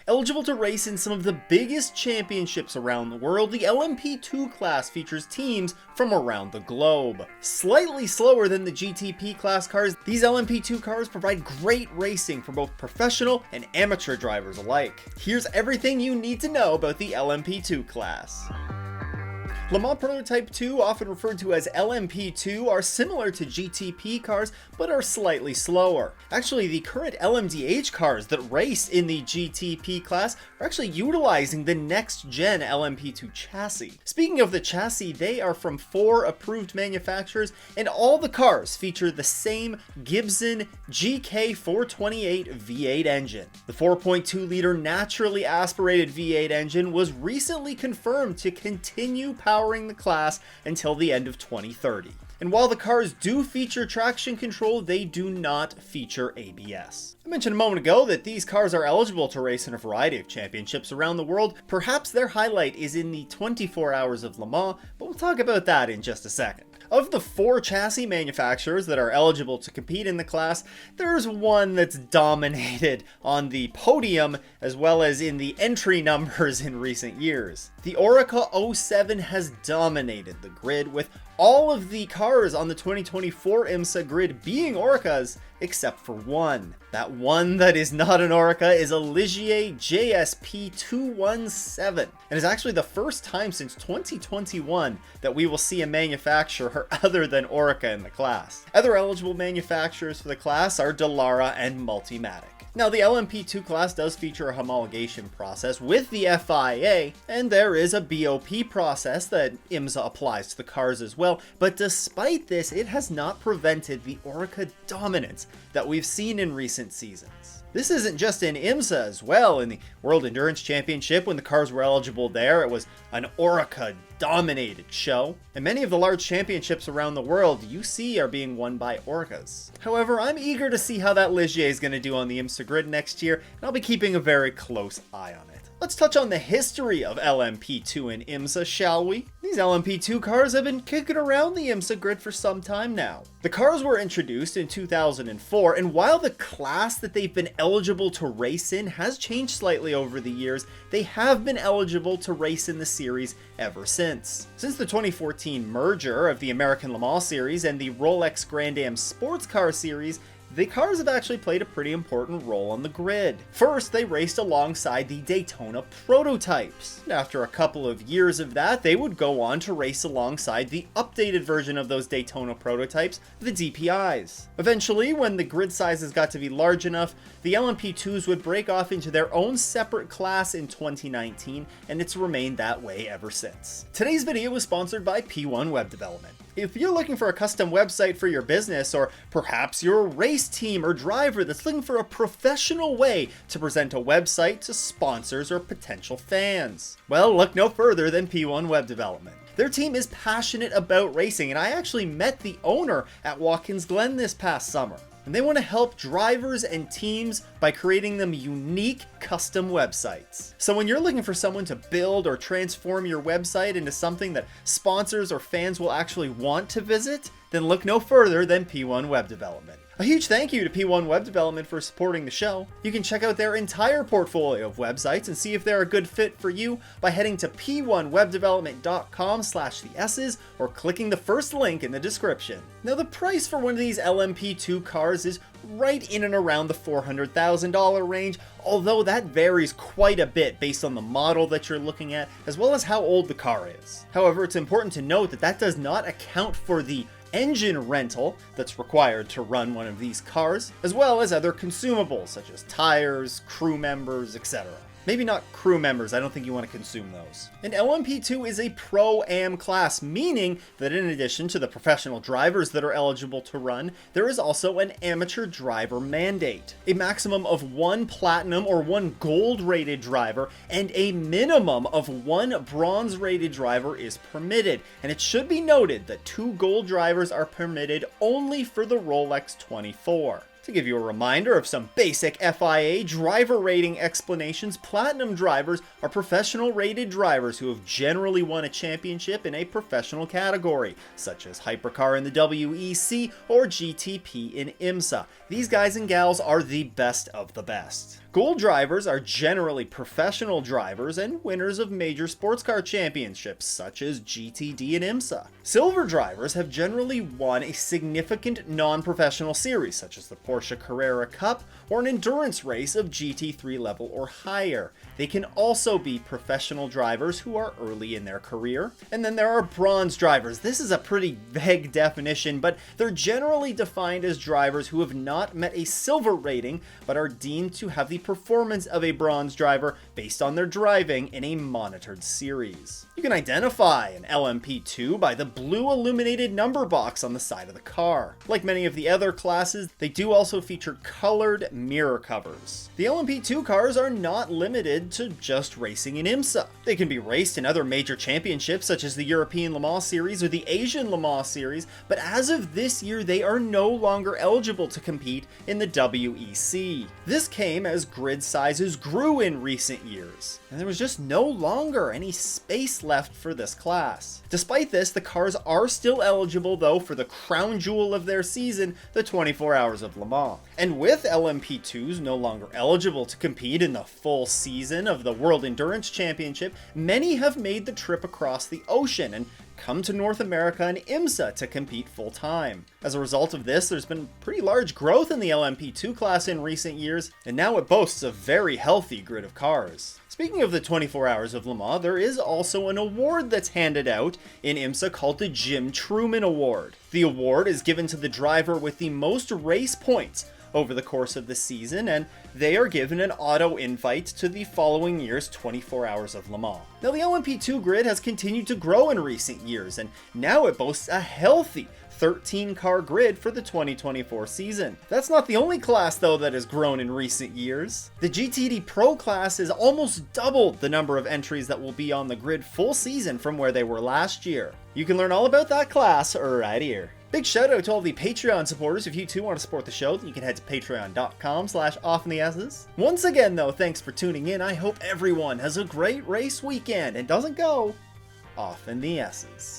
Eligible to race in some of the biggest championships around the world, the LMP2 class features teams from around the globe. Slightly slower than the GTP class cars, these LMP2 cars provide great racing for both professional and amateur drivers alike. Here's everything you need to know about the LMP2 class. Le Mans Prototype 2, often referred to as LMP2, are similar to GTP cars, but are slightly slower. Actually, the current LMDH cars that race in the GTP class are actually utilizing the next-gen LMP2 chassis. Speaking of the chassis, they are from 4 approved manufacturers, and all the cars feature the same Gibson GK428 V8 engine. The 4.2-liter naturally aspirated V8 engine was recently confirmed to continue powering the class until the end of 2030. And while the cars do feature traction control, they do not feature ABS. I mentioned a moment ago that these cars are eligible to race in a variety of championships around the world. Perhaps their highlight is in the 24 Hours of Le Mans, but we'll talk about that in just a second. Of the 4 chassis manufacturers that are eligible to compete in the class, there's one that's dominated on the podium as well as in the entry numbers in recent years. The Oreca 07 has dominated the grid, with all of the cars on the 2024 Imsa grid being Orecas except for one. That one that is not an Oreca is a Ligier JSP217, and is actually the first time since 2021 that we will see a manufacturer other than Oreca in the class. Other eligible manufacturers for the class are Dallara and Multimatic. Now, the LMP2 class does feature a homologation process with the FIA, and there is a BOP process that Imsa applies to the cars as well, but despite this, it has not prevented the Oreca dominance that we've seen in recent seasons. This isn't just in Imsa as well. In the World Endurance Championship, when the cars were eligible there, it was an Oreca-dominated show. And many of the large championships around the world you see are being won by Orecas. However, I'm eager to see how that Ligier is going to do on the Imsa grid next year, and I'll be keeping a very close eye on it. Let's touch on the history of LMP2 and Imsa, shall we? These LMP2 cars have been kicking around the Imsa grid for some time now. The cars were introduced in 2004, and while the class that they've been eligible to race in has changed slightly over the years, they have been eligible to race in the series ever since. Since the 2014 merger of the American Le Mans Series and the Rolex Grand Am Sports Car Series, the cars have actually played a pretty important role on the grid. First, they raced alongside the Daytona prototypes. After a couple of years of that, they would go on to race alongside the updated version of those Daytona prototypes, the DPIs. Eventually, when the grid sizes got to be large enough, the LMP2s would break off into their own separate class in 2019, and it's remained that way ever since. Today's video was sponsored by P1 Web Development. If you're looking for a custom website for your business, or perhaps you're a race team or driver that's looking for a professional way to present a website to sponsors or potential fans, well, look no further than P1 Web Development. Their team is passionate about racing, and I actually met the owner at Watkins Glen this past summer. And they want to help drivers and teams by creating them unique custom websites. So when you're looking for someone to build or transform your website into something that sponsors or fans will actually want to visit, then look no further than P1 Web Development. A huge thank you to P1 Web Development for supporting the show. You can check out their entire portfolio of websites and see if they're a good fit for you by heading to p1webdevelopment.com/theS's or clicking the first link in the description. Now, the price for one of these LMP2 cars is right in and around the $400,000 range, although that varies quite a bit based on the model that you're looking at, as well as how old the car is. However, it's important to note that that does not account for the engine rental that's required to run one of these cars, as well as other consumables such as tires, crew members, etc. Maybe not crew members, I don't think you want to consume those. And LMP2 is a Pro-Am class, meaning that in addition to the professional drivers that are eligible to run, there is also an amateur driver mandate. A maximum of 1 platinum or 1 gold rated driver and a minimum of 1 bronze rated driver is permitted. And it should be noted that 2 gold drivers are permitted only for the Rolex 24. To give you a reminder of some basic FIA driver rating explanations, platinum drivers are professional rated drivers who have generally won a championship in a professional category, such as Hypercar in the WEC or GTP in Imsa. These guys and gals are the best of the best. Gold drivers are generally professional drivers and winners of major sports car championships such as GTD and Imsa. Silver drivers have generally won a significant non-professional series such as the Porsche Carrera Cup or an endurance race of GT3 level or higher. They can also be professional drivers who are early in their career. And then there are bronze drivers. This is a pretty vague definition, but they're generally defined as drivers who have not met a silver rating but are deemed to have the performance of a bronze driver based on their driving in a monitored series. You can identify an LMP2 by the blue illuminated number box on the side of the car. Like many of the other classes, they do also feature colored mirror covers. The LMP2 cars are not limited to just racing in Imsa. They can be raced in other major championships such as the European Le Mans Series or the Asian Le Mans Series, but as of this year they are no longer eligible to compete in the WEC. This came as grid sizes grew in recent years, and there was just no longer any space left for this class. Despite this, the cars are still eligible though for the crown jewel of their season, the 24 Hours of Le Mans. And with LMP2s no longer eligible to compete in the full season of the World Endurance Championship, many have made the trip across the ocean and come to North America and Imsa to compete full-time. As a result of this, there's been pretty large growth in the LMP2 class in recent years, and now it boasts a very healthy grid of cars. Speaking of the 24 Hours of Le Mans, there is also an award that's handed out in Imsa called the Truman Award. The award is given to the driver with the most race points over the course of the season, and they are given an auto invite to the following year's 24 Hours of Le Mans. Now, the LMP2 grid has continued to grow in recent years, and now it boasts a healthy 13-car grid for the 2024 season. That's not the only class, though, that has grown in recent years. The GTD Pro class has almost doubled the number of entries that will be on the grid full season from where they were last year. You can learn all about that class right here. Big shout out to all the Patreon supporters. If you too want to support the show, you can head to patreon.com/offintheS's. Once again though, thanks for tuning in. I hope everyone has a great race weekend and doesn't go off in the S's.